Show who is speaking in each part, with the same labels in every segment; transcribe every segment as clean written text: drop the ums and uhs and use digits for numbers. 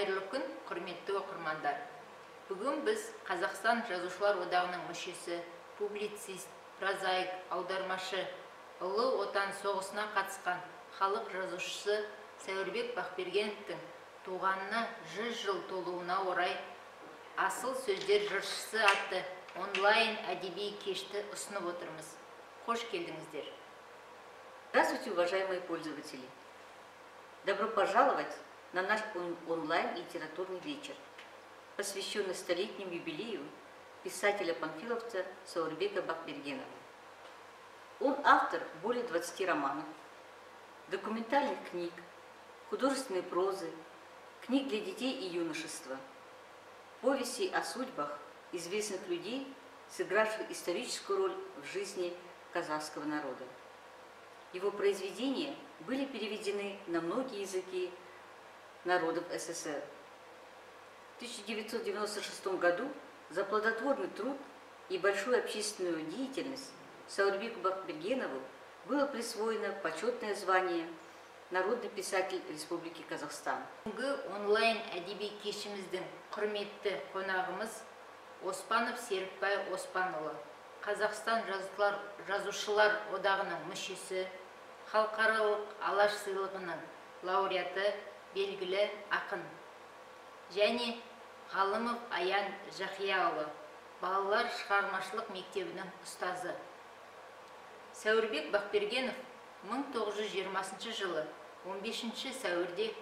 Speaker 1: Қайырлы күн, құрметті оқырмандар. Бүгін біз Қазақстан Жазушылар Одағының мүшесі, публицист, прозаик, аудармашы, ұлы отан соғысына қатысқан халық жазушысы Сәуірбек Бақбергеновтың туғанына 100 жыл толуына орай Асыл сөздер жыршысы атты онлайн әдеби кешті ұсынып отырмыз. Қош келдіңіздер.
Speaker 2: Здравствуйте, уважаемые пользователи! Добро пожаловать на наш онлайн-литературный вечер, посвященный столетнему юбилею писателя-панфиловца Саурбека Бақбергенова. Он автор более 20 романов, документальных книг, художественной прозы, книг для детей и юношества, повестей о судьбах известных людей, сыгравших историческую роль в жизни казахского народа. Его произведения были переведены на многие языки народов СССР. В 1996 году за плодотворный труд и большую общественную деятельность Саурбеку Бақбергенову было присвоено почетное звание «Народный писатель Республики Казахстан».
Speaker 1: Онлайн әдеби кешіміздің құрметті қонағымыз Оспанов Серікбай Оспанұлы, Қазақстан Жазушылар Одағының мүшесі, халықаралық Алаш сыйлығының лауреаты, белгілі ақын. Және Ғалымов Аян Жақияұлы, балалар шығармашылық мектебінің ұстазы. Сәуірбек Бақбергенов 1920 жылы 15 сәуірде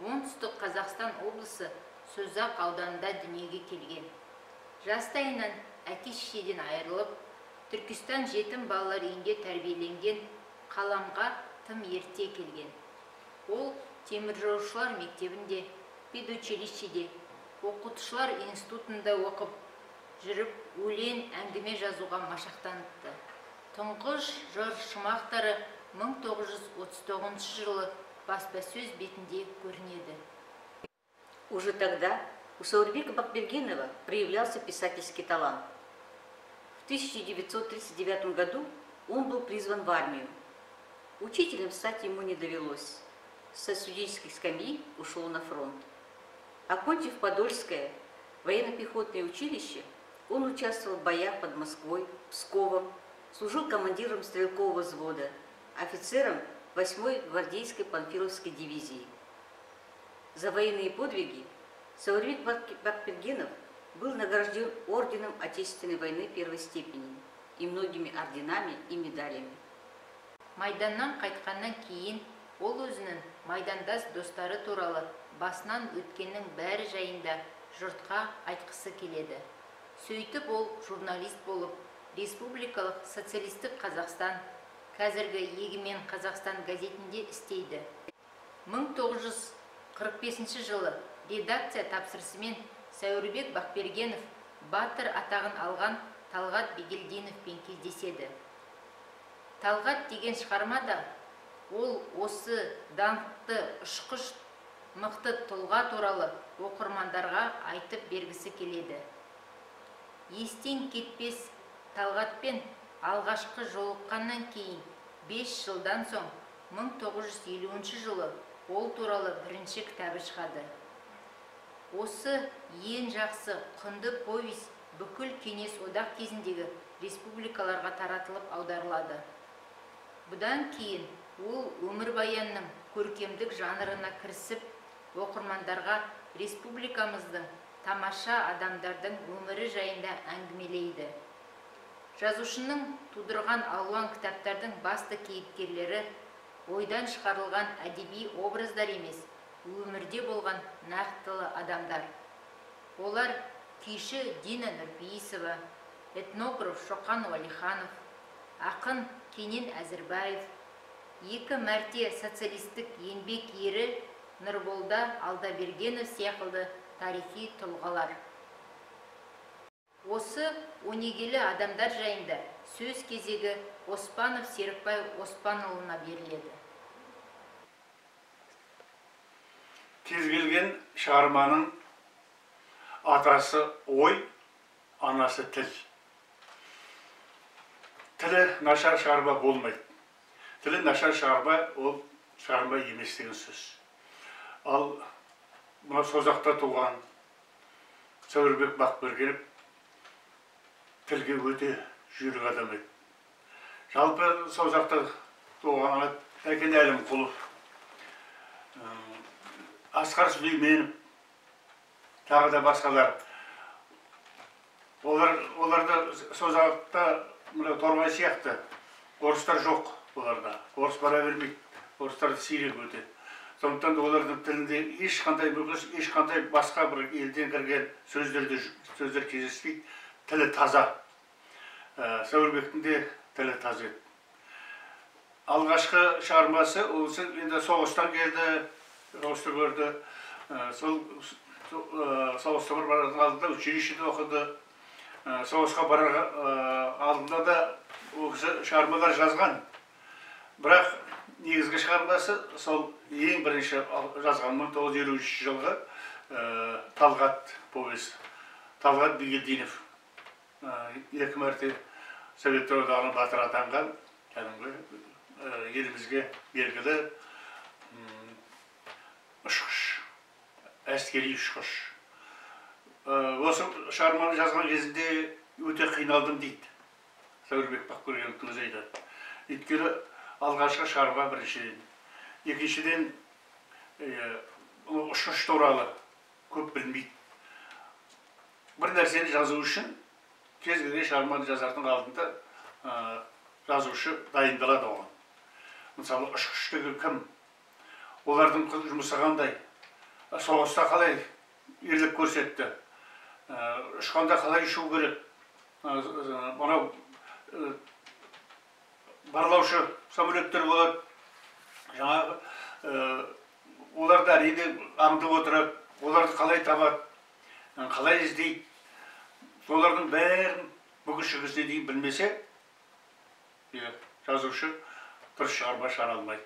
Speaker 1: оңтүстік Қазақстан облысы Созақ ауданында дүниеге келген. Жастайынан әке-шешеден айырылып, Түркістан жетім балалар үйінде тәрбиеленген, қаламға тым ерте келген. Ол теміржолшылар мектебінде, педучилищеде, оқытушылар институтында оқып, жүріп, өлең әңгіме жазуға машақтаныпты. Тұңғыш жыр шумақтары 1939 жылы баспасөз бетінде көрінеді.
Speaker 2: Уже тогда у Саурбека Бақбергенова проявлялся писательский талант. В 1939 году он был призван в армию. Учителем стать ему не довелось. Со студенческой скамьи ушел на фронт. Окончив Подольское военно-пехотное училище, он участвовал в боях под Москвой, Псковом, служил командиром стрелкового взвода, офицером 8-й гвардейской панфиловской дивизии. За военные подвиги Саурбек Бақбергенов был награжден орденом Отечественной войны первой степени и многими орденами и медалями.
Speaker 1: Майданнан қайтқаннан кейін ол өзінің майдандас достары туралы басынан өткеннің бәрі жайында жұртқа айтқысы келеді. Сөйтіп ол журналист болып, Республикалық социалистік Қазақстан, қазіргі Егемен Қазақстан газетінде істейді. 1945 жылы редакция тапсырысымен Сәуірбек Бақбергенов батыр атағын алған Талғат Бегелдиновпен кездеседі. Талғат деген шығармада ол осы даңқты ұшқыш мықты тұлға туралы оқырмандарға айтып бергісі келеді. Естен кетпес Талғатпен алғашқы жолыққаннан кейін 5 жылдан соң 1950 жылы ол туралы бірінші кітабы шығады. Осы ең жақсы құнды повесть бүкіл кеңес одақ кезіндегі республикаларға таратылып аударылады. Бұдан кейін ол өмірбаянның көркемдік жанрына кірісіп, оқырмандарға республикамыздың тамаша адамдардың өмірі жайында әңгімелейді. Жазушының тудырған алуан кітаптардың басты кейіпкерлері ойдан шығарылған әдеби образдар емес, өмірде болған нақтылы адамдар. Олар күйші Дина Нұрпейісова, этнограф Шоқан Уәлиханов, ақын Кенен Әзірбаев, 2 мәрте социалистік еңбек ері Нұрболда Алдабергенов сияқылды тарихи тұлғалар. Осы өнегелі адамдар жайында сөз кезегі Оспанов Серікбай Оспанұлына беріледі.
Speaker 3: Кез келген шығарманың атасы ой, анасы тіл. Тілі нашар шығарма болмайды. Тілі нашар шығарма ол шығарма емес деген сөз. Ал мына Созақта туған Сәуірбек Бақбергенов тілге өте жүйрік адам еді. Жалпы Созақта туған Тәкен Әлімқұлов, Асқар Сүлейменов, тағы да басқалар. Оларда Созақта мына Торғай сияқты орыстар жоқ оларда. Орыс бара бермейді. Орыстарды сирек өтеді. Сондықтан олардың тілінде ешқандай басқа бір елден кірген сөздер кездеспейді. Тілі таза. Сәуірбектің де тілі таза еді. Алғашқы шығармасы осы енді соғыстан келді, соғысты көрді. Соғысты бір алдында училищеде оқыды. Соғысқа барар алдында да ол кісі шығармалар жазған. Бірақ негізгі шығармасы сол ең бірінші жазған 1953 жылғы Талғат повесі. Талғат Бигелдинов 2 мәрте Советтер одағының батыры атанған, елімізге белгілі ұшқыш, әскери ұшқыш. Осы шығарманы жазған кезінде өте қиналдым дейді. Сәуірбек Бақбергеновтың өзі айтады. Өйткені алғашқы шығарма біріншіден. Екіншіден, ұшқыш туралы көп білмейді. Бір нәрсені жазу үшін кез келген шығарманы жазардың алдында жазушы дайындалады оған. Мысалы, ұшқыш деген кім? Олардың жұмысы қандай? Соғыста қалай ерлік көрсетті? Ұшқанда қалай ұшу керек? Мынау барлаушы самолеттер болады. Жаңағы оларды әрине аңдып отырады. Оларды қалай табады? Қалай іздейді? Солардың бәрін бүгі шығысына дейін білмесе, жазушы дұрыс шығарма шығара алмайды.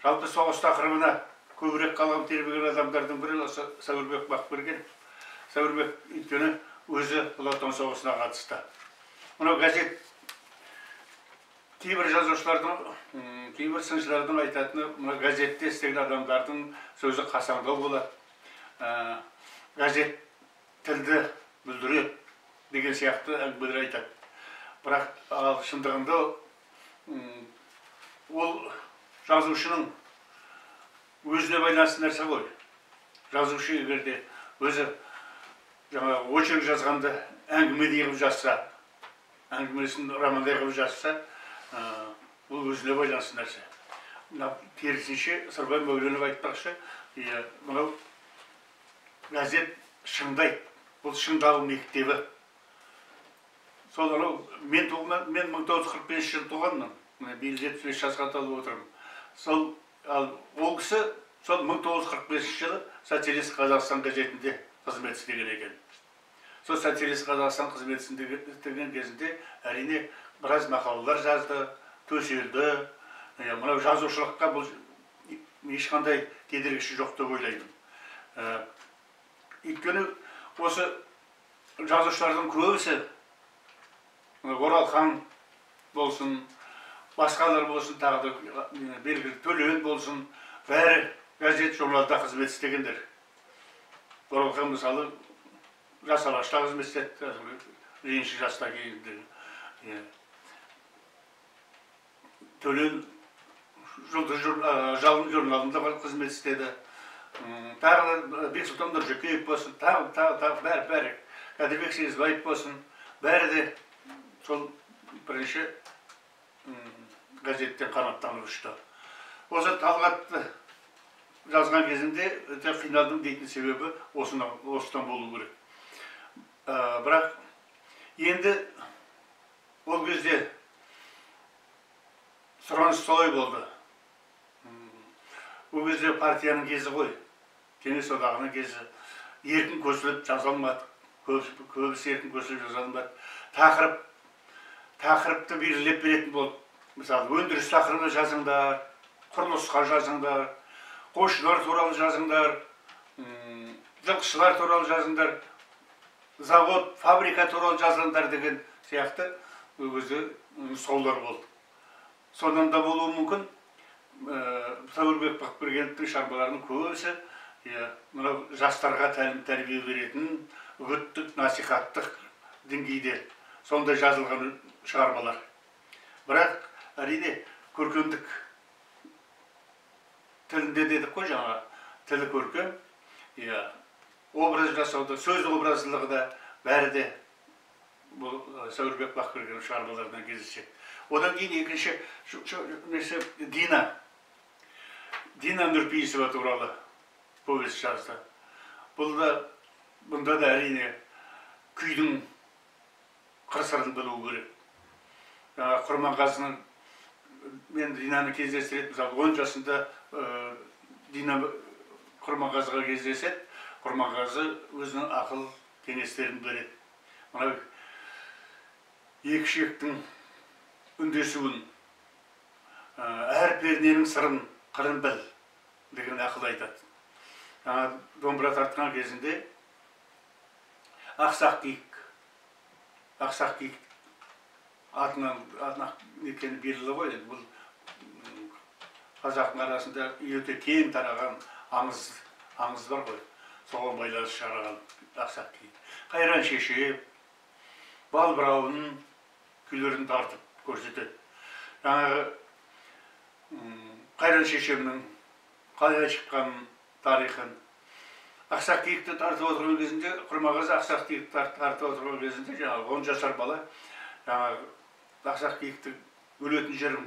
Speaker 3: Жалпы соғыс тақырыбына көбірек қалам тербеген адамдардың бірі осы Сәуірбек Бақбергенов. Сәуірбек өйткені өзі Ұлы Отан соғысына қатысты. Мынау газет кейбір жазушылардың, кейбір сыншылардың айтатыны, мына газетте істеген адамдардың сөзі қасаңдау болады. Газет тілді бүлдіреді деген сияқты әңгімелер айтады. Бірақ шындығында ол жазушының өзіне байланысты нәрсе ғой. Жазушы егерде өзі очерк жазғанда әңгімедей қылып жазса, әңгімесін романдай қылып жазса, бұл өзіне байланысты нәрсе. Керісінше Сырбай Мәуленов айтпақшы, мынау газет шыңдайды. Бұл шыңдалу мектебі. Сол мен 1945 жыл туғанмын. Биыл 75 жасқа толып отырмын. Ол кісі сол 1945 жылы Социалист Қазақстан газетінде қызмет істеген екен. Сол Социалист Қазақстан қызмет істеген кезінде әрине біраз мақалалар жазды, төселді. Мынау жазушылыққа бұл ешқандай кедергісі жоқ деп ойлаймын. Өйткені осы жазушылардың көбісі Оралхан болсын, басқалар болсын, тағы да белгілі Төлен болсын, бәрі газет журналда қызмет істегендер. Оралхан мысалы жас алашта қызмет істеді, ленші жаста кейінді. Төлен жалын журналында қызмет істеді. Тағы Бексұлтан Нұржекеев болсын, тағы бәрі, Қадырбек Сезбаев болсын, бәрі де сол бірінші газеттен қанаттанып ұшты. Осы Талғатты жазған кезінде өте қиналдым дейтін себебі осыдан болу керек. Бірақ енді ол кезде сұраныс солай болды. Ол кезде партияның кезі ғой, Кеңес одағының кезі. Еркін көсіліп жаза алмады, көбісі еркін көсіліп жаза алмады. Тақырыпты белгілеп беретін болды. Мысалы, өндіріс тақырыбы жазыңдар, құрылысқа жазыңдар, қойшылар туралы жазыңдар, жылқышылар туралы жазыңдар, завод, фабрика туралы жазыңдар деген сияқты өзі нұсқаулар болды. Содан да болуы мүмкін, Сәуірбек Бақбергеновтың шығармаларының көбісі мынау жастарға тәлім тәрбие беретін үгіттік насихаттық деңгейде сондай жазылған шығармалар. Бірақ әрине көркемдік тілінде дедік қой жаңа, тілі көркем, образ жасауда, сөз образлығы да бәрі де бұл Сәуірбек Бақбергенов шығармаларынан кездеседі. Одан кейін екінші Дина Нұрпейісова туралы повесть жазды. Бұнда да әрине күйдің қыр-сырын білу керек. Құрманғазының, мен Динаны кездестіреді, мысалы 10 жасында Дина Құрманғазыға кездеседі, Құрманғазы өзінің ақыл кеңестерін береді. Мына екі ішектің үндесуін, әр перненің сырын, қырын біл деген ақыл айтады. Домбыра тартқан кезінде Ақсақ киік атынан некені белгілі ғой. Бұл қазақтың арасында өте кең тараған аңыз бар ғой. Соған байланысты шығарған Ақсақ киік. Қайран шеше балбырауын күйлерін тартып көрсетеді. Жаңағы Қайран шешемнің қалай шыққан тарихын, Ақсақ киікті тартып отырған кезінде, Құрманғазы Ақсақ киікті тартып отырған кезінде, жаңағы 10 жасар бала, жаңағы Ақсақ киікті өлетін жерін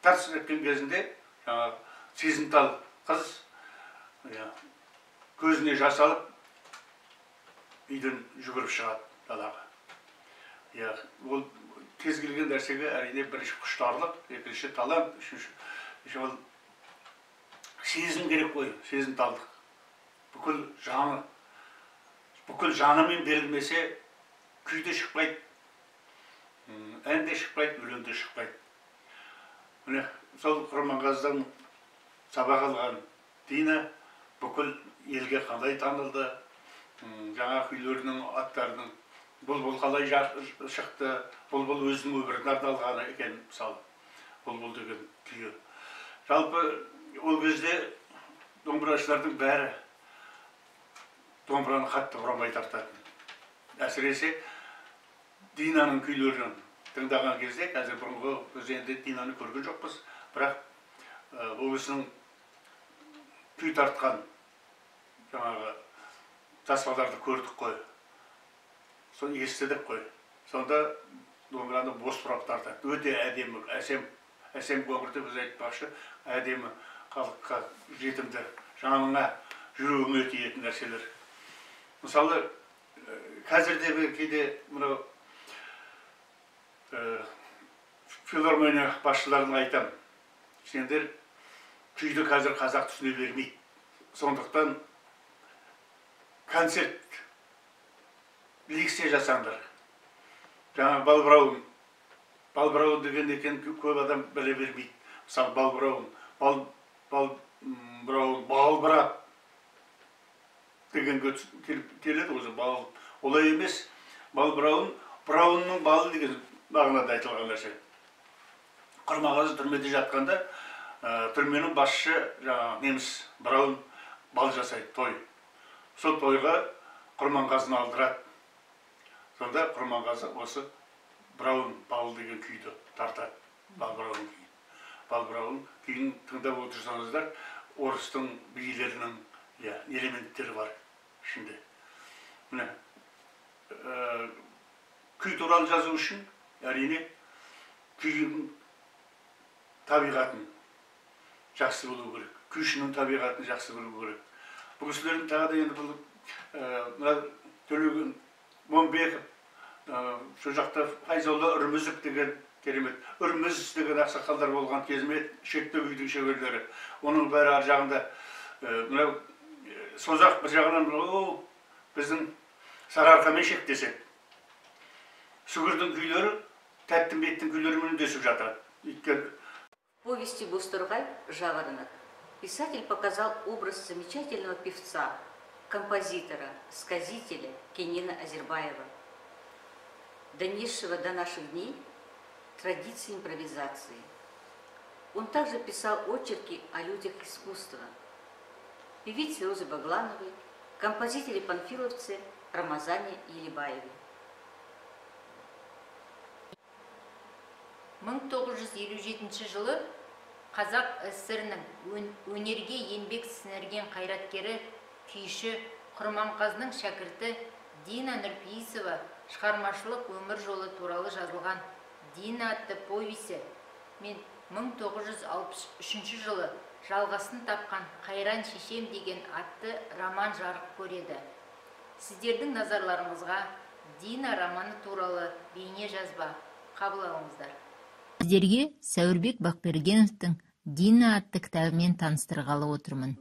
Speaker 3: тартып еткен кезінде, жаңағы сезімтал қыз көзіне жас алып, үйден жүгіріп шығады далаға. Ол кез келген нәрсеге әрине бірінші құштарлық, екінші талант, үшінші ол сезім керек қой, сезімталдық. Бүкіл жанымен берілмесе, күй де шықпайды, ән де шықпайды, өлең де шықпайды. Міне, сол Құрманғазыдан сабақ алған Дина бүкіл елге қандай танылды, жаңа күйлерінің аттарының Бұлбұл қалай шықты, Бұлбұл өзінің өмірін арналғаны екен, мысалы, Бұлбұл деген күйі. Жалпы, ол кезде домбырашылардың бәрі домбыраны қатты ұрамай тартатын. Әсіресе Динаның күйлерін тыңдаған кезде, қазір бұрынғы біз енді Динаны көрген жоқпыз, бірақ ол кісінің күй тартқан жаңағы таспаларды көрдік қой. Соны естідік қой. Сонда домбыраны бос бұрап тартады. Өте әдемі, әсем көңілді біз айтпақшы, әдемі халыққа жетімді, жаныңа, жүрегіңе тиетін нәрселер. Мысалы, қазірде кейде мынау филармония басшыларына айтам, сендер күйді қазір қазақ түсіне бермейді. Сондықтан концерт лекция жасаңдар. Жаңа балбырауын деген екен көп адам біле бермейді. Мысалы балбырап деген келеді өзі бал. Олай емес, бұрауынның балы деген мағынада айтылған нәрсе. Құрманғазы түрмеде жатқанда, түрменің басшы неміс бұрауын бал жасайды, той. Сол тойға Құрманғазыны алдырады. Сонда Құрманғазы осы Бұрауын бал деген күйді тартады. Балбырауын күйін. Балбырауын күйін тыңдап отырсаңыздар, орыстың билерінің элементтері бар ішінде. Міне, күй туралы жазу үшін, әрине, күйдің табиғатын жақсы білу керек. Күйшінің табиғатын жақсы білу керек. Бұл кісілердің тағы да енді бұл Төлеген Момбеков, сол жақта Файзолла Үрмізов деген керемет, Үрміз деген ақсақалдар болған кезіме шекті күйдің шеберлері. Оның бәрі ар жағында, созақ бір жағынан біздің Сарыарқамен шектесек. Сүгірдің күйлері, Тәттімбеттің күйлерімен үндесіп жатады.
Speaker 2: В повести «Бустургай. Жаворонок» писатель показал образ замечательного певца, композитора, сказителя Кенина Азербаева, донесшего до наших дней традиции импровизации. Он также писал очерки о людях искусства. певице Розы Баглановой, композиторе-панфиловце Рамазане Елебаеве.
Speaker 1: 1957 жылы Қазақ ССР-нің өнерге еңбек сіңірген қайраткері, күйші, Құрманғазының шәкірті Дина Нұрпейісова шығармашылық өмір жолы туралы жазылған Дина атты повесі мен 1963 жылы жалғасын тапқан Қайран шешем деген атты роман жарық көреді. Сіздердің назарларыңызға Дина романы туралы бейне жазба қабыл алыңыздар. Сіздерге Сәуірбек Бақбергеновтың Дина атты кітабымен таныстырғалы отырмын.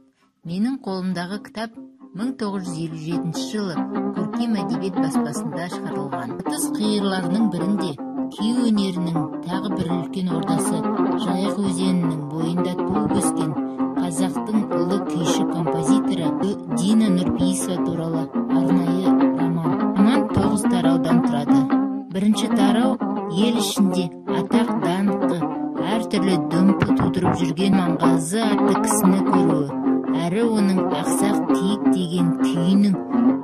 Speaker 1: Менің қолымдағы кітап 1957 жылы көркем әдебиет баспасында шығарылған. Батыс қиырларының бірінде күй өнерінің тағы бір үлкен ордасы Жайық өзенінің бойында туып өскен қазақтың ұлы күйші композиторы Дина Нұрпейісова туралы арнайы роман. Роман 9 тараудан тұрады. Бірінші тарау ел ішінде атақ даңқы әртүрлі дүмпу тудырып жүрген Құрманғазы атты кісіні көруі, әрі оның ақсақ тиік деген күйінің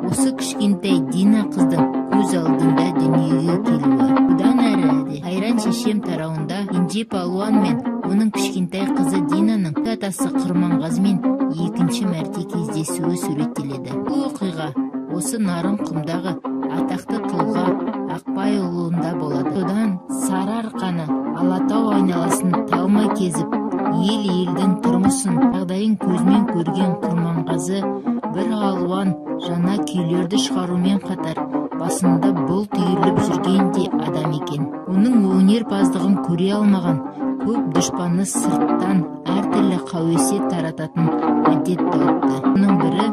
Speaker 1: осы кішкентай Дина қыздың көз алдында дүниеге келуі. Бұдан әрі Қайран шешем тарауында Кенже палуан мен оның кішкентай қызы Динаның атасы Құрманғазымен екінші мәрте кездесуі суреттеледі. Бұл оқиға осы Нарынқұмдағы атақты тұлға Ақпай ұлында болады. Содан Сарыарқаны, Алатау айналасын талмай кезіп, ел-елдің тұрмысын, жағдайын көзмен көрген Құрманғазы бір алуан жаңа күйлерді шығарумен қатар басында бұлт үйіріліп жүрген де адам екен. Оның өнерпаздығын көре алмаған көп дұшпаны сырттан әртүрлі қауесет тарататын әдет тауыпты. Оның бірі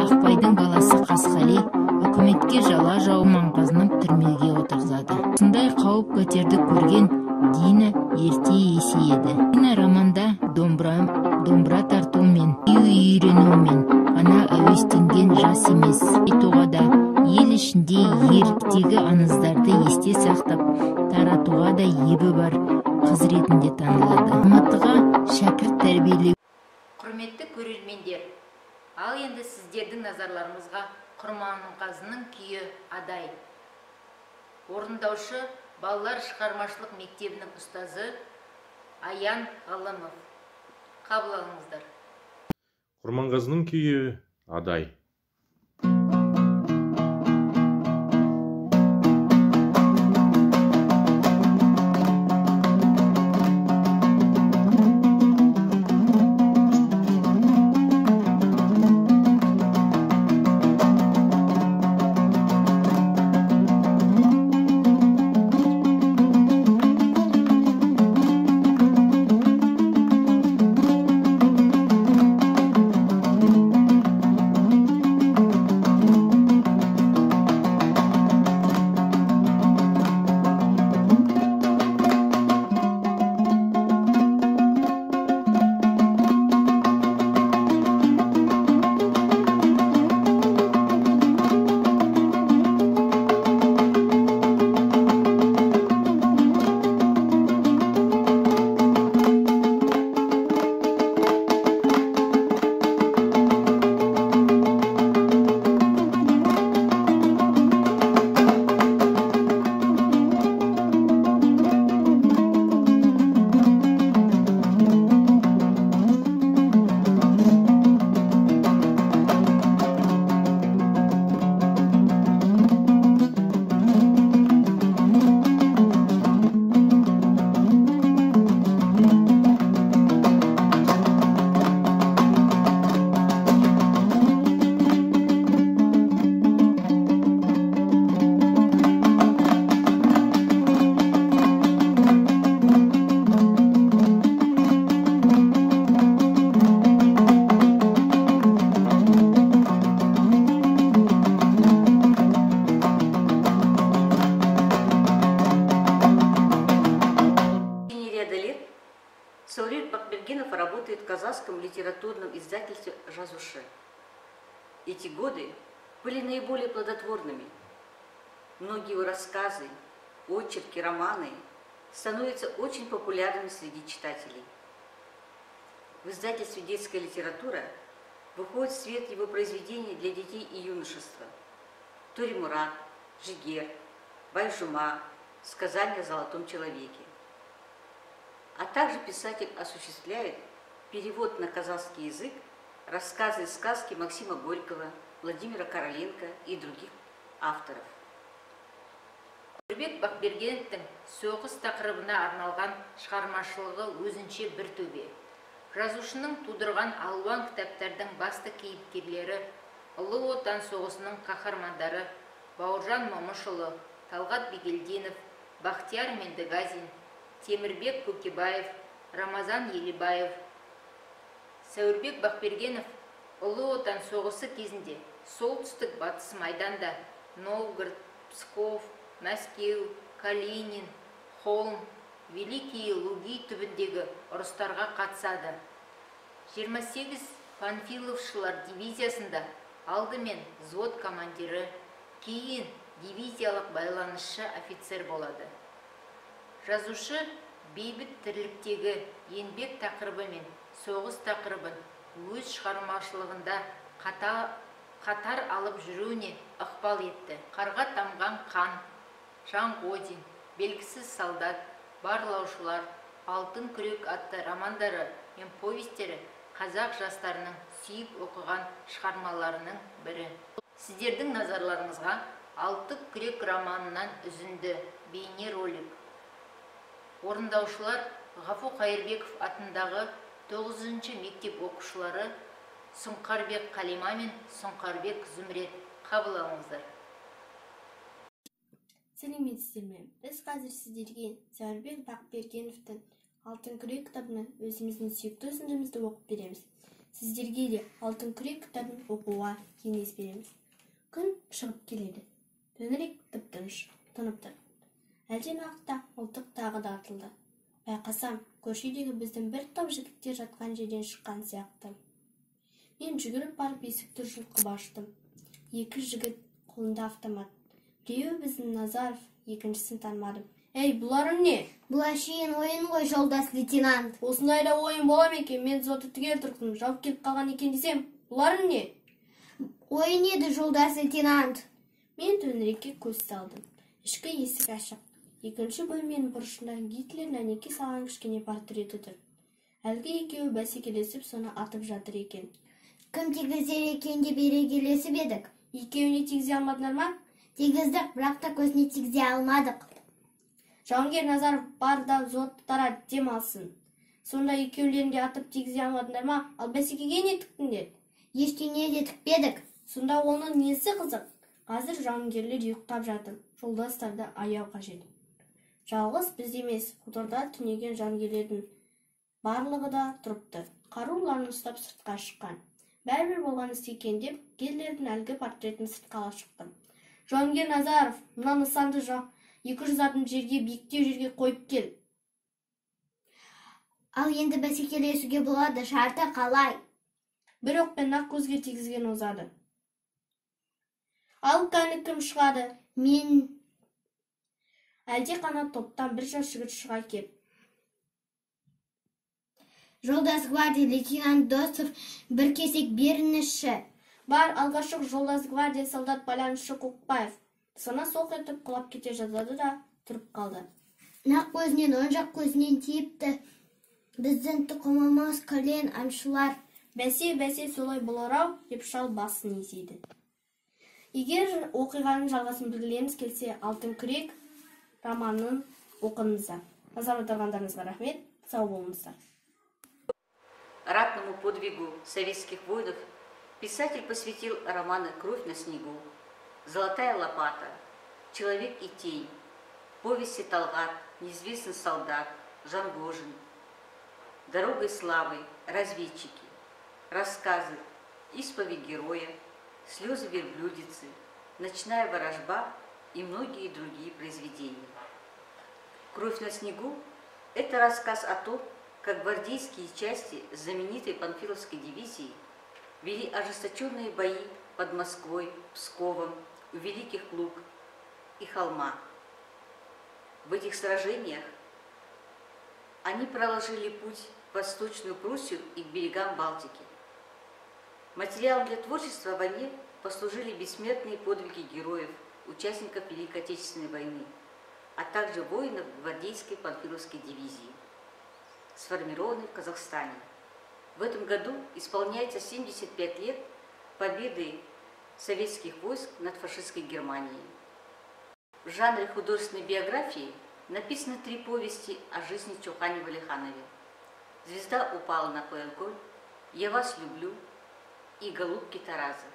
Speaker 1: Ақпайдың баласы Қасқали үкіметке жала жауып Құрманғазыны түрмеге отырғызады. Осындай қауіп қатерді көрген Дина ерте есейеді. Дина романда домбыра тартумен, күй үйренумен ғана әуестенген жас емес. Айтуға да ел ішінде ерліктегі аңыздарды есте сақтап таратуға да ебі бар қыз ретінде танылады. Алматыға шәкірт тәрбиелеу. Құрметті көрермендер, ал енді сіздердің назарларыңызға Құрманғазының күйі Адай. Орындаушы балалар шығармашылық мектебінің ұстазы Аян Ғалымов. Қабыл алыңыздар.
Speaker 4: Құрманғазының күйі Адай.
Speaker 2: Сәуірбек Бақбергенов работает в казахском литературном издательстве «Жазушы». Эти годы были наиболее плодотворными. Многие его рассказы, очерки, романы становятся очень популярными среди читателей. В издательстве «Детская литература» выходит в свет его произведения для детей и юношества. Туремурат, Жигер, Байжума, сказание о золотом человеке. А также писатель осуществляет перевод на казахский язык рассказы и сказки Максима Горького, Владимира Короленко и других авторов.
Speaker 1: Сәуірбек Бақбергеновтің соғыс тақырыбына арналған шығармашылығы өзінше бір төбе. Жазушының тудырған алуан кітаптардың басты кейіпкерлері Ұлы Отан соғысының қаһармандары Бауыржан Момышұлы, Талғат Бигелдинов, Бахтияр Мендегазин, Темірбек Көкебаев, Рамазан Елебаев. Сәуірбек Бақбергенов Ұлы Отан соғысы кезінде солтүстік батыс майданда Новгород, Псков, Мәскеу, Калинин, Холм, Великие Луги түбіндегі ұрыстарға қатысады. 28 Панфиловшылар дивизиясында алдымен взвод командирі, кейін дивизиялық байланысшы офицер болады. Жазушы бейбіт тірліктегі еңбек тақырыбы мен соғыс тақырыбын өз шығармашылығында қатар алып жүруіне ықпал етті. Қарға тамған қан, Жанғодин, Белгісіз солдат, Барлаушылар, Алтын күрек атты романдары мен повестері қазақ жастарының сүйіп оқыған шығармаларының бірі. Сіздердің назарларыңызға Алтын күрек романынан үзінді бейне ролик. Орындаушылар Ғафу Қайырбеков атындағы 9-шы мектеп оқушылары Сұңқарбек Қалима мен Сұңқарбек Зүмрет. Қабыл алыңыздар.
Speaker 5: Сәлеметсіздер ме? Біз қазір сіздерге Сәуірбек Бақбергеновтың Алтын күрек кітабынан өзіміздің сүйікті үзіндімізді оқып береміз. Сіздерге де Алтын күрек кітабын оқуға кеңес береміз. Күн шығып келеді. Төңірек тып-тыныш, тынып тұр. Әлден уақытта мылтық тағы да атылды. Байқасам, көршідегі біздің бір топ жігіттер жатқан жерден шыққан сияқты. Мен жүгіріп барып есікті жұлқып аштым. Екі жігіт қолында автомат. Біреуі біздің Назаров, екіншісін танымадым. Ей, бұларың не?
Speaker 6: Бұл әшейін ойын ғой, жолдас лейтенант.
Speaker 5: Осындайда ойын бола ма екен? Мен взводты түгел тұрғын, жауап келіп қалған екен десем, бұларың не?
Speaker 6: Ойын еді, жолдас лейтенант.
Speaker 5: Мен төңірекке көз салдым. Ішкі есік ашық. Екінші бөлменің бұрышында Гитлердің әнеке салған кішкене портреті тұр. Әлгі екеуі бәсекелесіп, соны атып жатыр екен.
Speaker 6: Кім тигіздер екенге бере келесіп едік?
Speaker 5: Екеуіне тигізе алмадыңдар ма?
Speaker 6: Тигіздік, бірақ та көзіне тигізе алмадық.
Speaker 5: Жауынгер Назаров бар да взводтara дем алсын. Сонда екеулерін де атып тигізе алмадыңдар ма? Ал бәсекеге не тіктіңдер?
Speaker 6: Ештеңе де тікпедік.
Speaker 5: Сонда оның несі қызық? Қазір жауынгерлер ұйықтап жатыр. Жолдастарды аяу қажет. Жалғыз біз емес, хуторда түнеген жауынгерлердің барлығы да тұрыпты. Қаруларын ұстап сыртқа шыққан. Бәрібір болған іс екен деп, Гитлердің әлгі портретін сыртқа шықтым. Жауынгер Назаров, мына нысанды 200 жерге биіктеу жерге қойып кел.
Speaker 6: Ал енді бәсекелесуге болады, шарты қалай?
Speaker 5: Бір оқпен ақ көзге тигізген озады. Ал кәні кім шығады?
Speaker 6: Мен...
Speaker 5: Әлде қана топтан бір жас жігіт шыға кеп.
Speaker 6: Жолдас гвардия лейтенант Досов, бір кесек берініші.
Speaker 5: Бар, алғашық жолдас гвардия солдат байланысшы Көкбаев. Сына соқ етіп құлап кете жаздады да тұрып қалды.
Speaker 6: Нақ көзінен, оң жақ көзінен тиіпті. Біздің тұқымымыз кілең аңшылар.
Speaker 5: Бәсе солай болар-ау, деп шал басын изейді. Егер оқиғаның жалғасын білгілеріңіз келсе, Алтын күрек романын оқыңыздар. Назар аударғандарыңызға рахмет, сау болыңыздар.
Speaker 2: Ратному подвигу советских воинов писатель посвятил романы «Кровь на снегу», «Золотая лопата», «Человек и тень», повести Талгат, «Неизвестный солдат», Жангожин, «Дорогой славы», «Разведчики», рассказы «Исповедь героя», «Слезы верблюдицы», «Ночная ворожба» и многие другие произведения. «Кровь на снегу» – это рассказ о том, как гвардейские части знаменитой Панфиловской дивизии вели ожесточенные бои под Москвой, Псковом, у Великих Луг и Холма. В этих сражениях они проложили путь в Восточную Пруссию и к берегам Балтики. Материалом для творчества о войне послужили бессмертные подвиги героев, участников Великой Отечественной войны, а также воинов гвардейской Панфиловской дивизии, сформированной в Казахстане. В этом году исполняется 75 лет победы советских войск над фашистской Германией. В жанре художественной биографии написаны 3 повести о жизни Чухане Валиханове: «Звезда упала на Коянколь», «Я вас люблю» и «Голубки Тараза».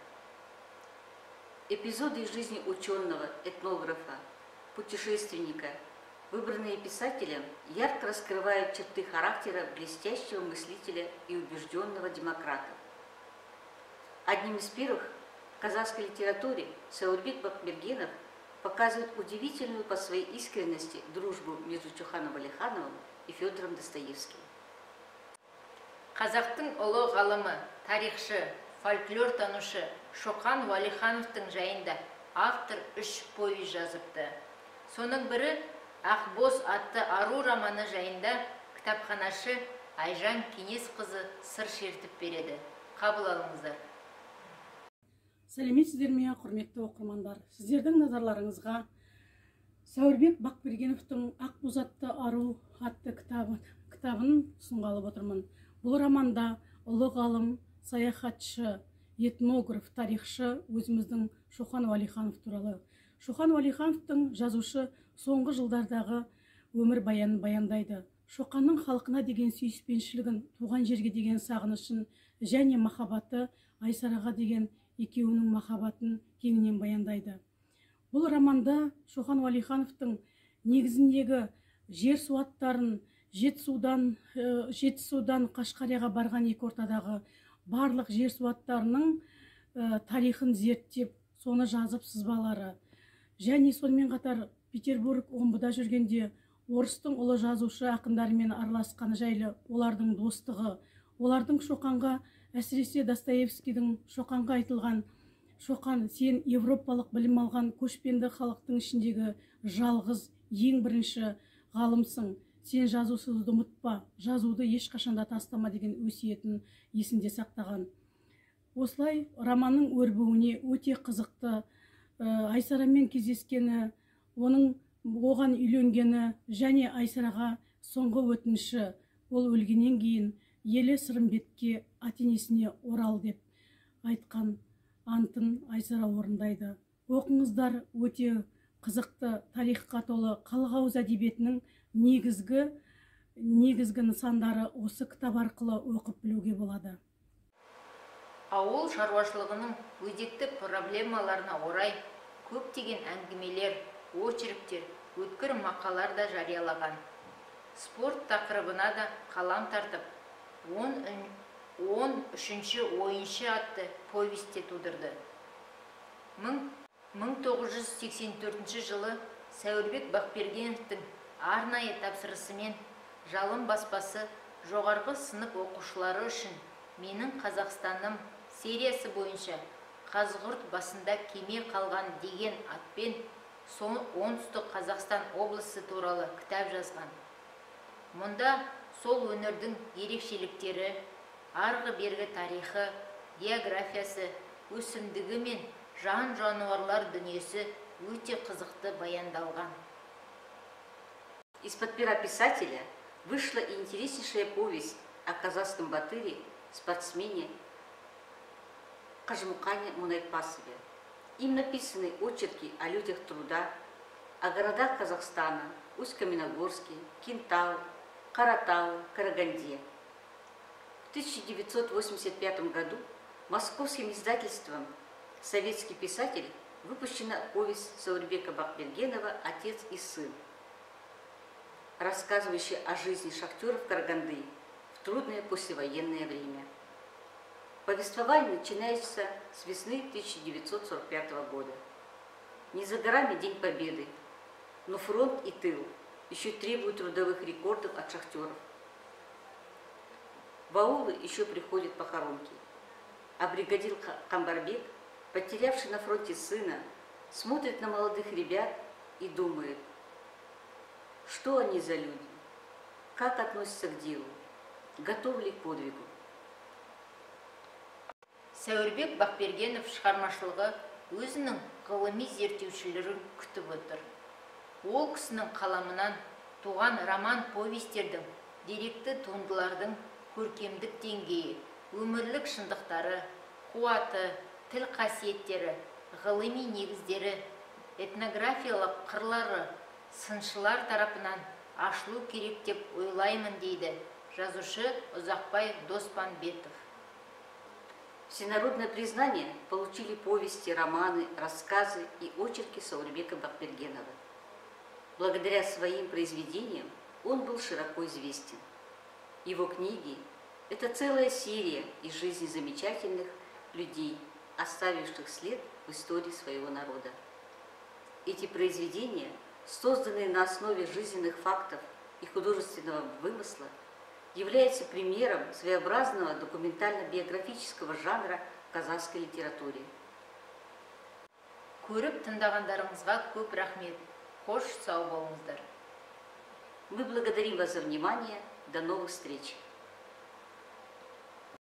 Speaker 2: Эпизоды из жизни ученого, этнографа, путешественника, выбранные писателем, ярко раскрывают черты характера блестящего мыслителя и убежденного демократа. Одним из первых в казахской литературе Сауырбек Бакбергенов показывает удивительную по своей искренности дружбу между Чуханом Валихановым и Федором Достоевским.
Speaker 1: Қазақтың ұлы ғалымы, тарихшы, фольклор танушы Шоқан Уәлихановтың жайында автор 3 повесть жазыпты. Соның бірі «Ақбоз» атты ару романы жайында кітапханашы Айжан Кеңесқызы сыр шертіп береді. Қабыл алыңыздар.
Speaker 7: Сәлеметсіздер ме, құрметті оқырмандар. Сіздердің назарларыңызға Сәуірбек Бақбергеновтың «Ақбоз атты ару» атты кітабын ұсынғалы отырмын. Бұл романда ұлы ғалым, саяхатшы, этнограф, тарихшы өзіміздің Шоқан Уәлиханов туралы. Шоқан Уәлихановтың жазушы соңғы жылдардағы өмір баянын баяндайды. Шоқанның халқына деген сүйіспеншілігін, туған жерге деген сағынышын және махаббаты Айсараға деген екеуінің махаббатын кеңінен баяндайды. Бұл романда Шоқан Уәлихановтың негізіндегі жер суаттарын, Жетісудан Қашқарияға барған екі ортадағы барлық жер суаттарының тарихын зерттеп, соны жазып сызбалары. Және сонымен қатар Петербург, Омбыда жүргенде орыстың ұлы жазушы ақындарымен араласқаны жайлы, олардың достығы, олардың Шоқанға, әсіресе Достоевскийдің Шоқанға айтылған: «Шоқан, сен европалық білім алған көшпенді халықтың ішіндегі жалғыз, ең бірінші ғалымсың. Сен жазусызды ұмытпа, жазуды ешқашанда тастама» деген өсиетін есінде сақтаған. Осылай романның өрбуіне өте қызықты. Айсарамен кездескені, оған үйленгені және Айсараға соңғы өтініші, ол өлгеннен кейін елі Сырымбетке, ата-енесіне орал деп айтқан антын Айсара орындайды. Оқыңыздар, өте қызықты, тарихқа толы халық ауыз әдебиетінің негізгі нысандары осы кітап арқылы оқып білуге болады.
Speaker 1: Ауыл шаруашылығының өзекті проблемаларына орай көптеген әңгімелер, очерктер, өткір мақалар да жариялаған. Спорт тақырыбына да қалам тартып, 13-ші ойыншы атты повесте тудырды. 1984 жылы Сәуірбек Бақбергеновтың арнайы тапсырысымен Жалын баспасы жоғарғы сынып оқушылары үшін «Менің Қазақстаным» сериясы бойынша Қазығұрт басында кеме қалған деген атпен оңтүстік Қазақстан облысы туралы кітап жазған. Мұнда сол өңірдің ерекшеліктері, арғы-бергі тарихы, географиясы, өсімдігі мен жан-жануарлар дүниесі өте қызықты баяндалған.
Speaker 2: Из-под пера писателя вышла интереснейшая повесть о казахском батыре, спортсмене Қажымұқане Мұнайпасове. Им написаны очерки о людях труда, о городах Казахстана, Усть-Каменогорске, Кентау, Каратау, Караганде. В 1985 году московским издательством «Советский писатель» выпущена повесть Сауырбека Бақбергенова «Отец и сын», рассказывающая о жизни шахтеров Караганды в трудное послевоенное время. Повествование начинается с весны 1945 года. Не за горами День Победы, но фронт и тыл еще требуют трудовых рекордов от шахтеров. В аулы еще приходят похоронки, а бригадир Камбарбек, потерявший на фронте сына, смотрит на молодых ребят и думает, что они за люди, как относятся к делу, готовы ли к подвигу.
Speaker 1: Сәуірбек Бақбергенов шығармашылығы өзінің ғылыми зерттеушілерін күтіп отыр. Ол кісінің қаламынан туған роман повестердің, деректі туындылардың көркемдік деңгейі, өмірлік шындықтары, қуаты, тіл қасиеттері, ғылыми негіздері, этнографиялық қырлары сыншылар тарапынан ашылу керек деп ойлаймын дейді жазушы Ұзақбай Доспанбетов.
Speaker 2: Всенародное признание получили повести, романы, рассказы и очерки Саурбека Бақбергенова. Благодаря своим произведениям он был широко известен. Его книги – это целая серия из жизни замечательных людей, оставивших след в истории своего народа. Эти произведения, созданные на основе жизненных фактов и художественного вымысла, является примером своеобразного документально-биографического жанра в казахской литературе.
Speaker 1: Көріп тыңдағандарыңызға көп рахмет. Қош сау болыңыздар.
Speaker 2: Мы благодарим вас за внимание. До новых встреч!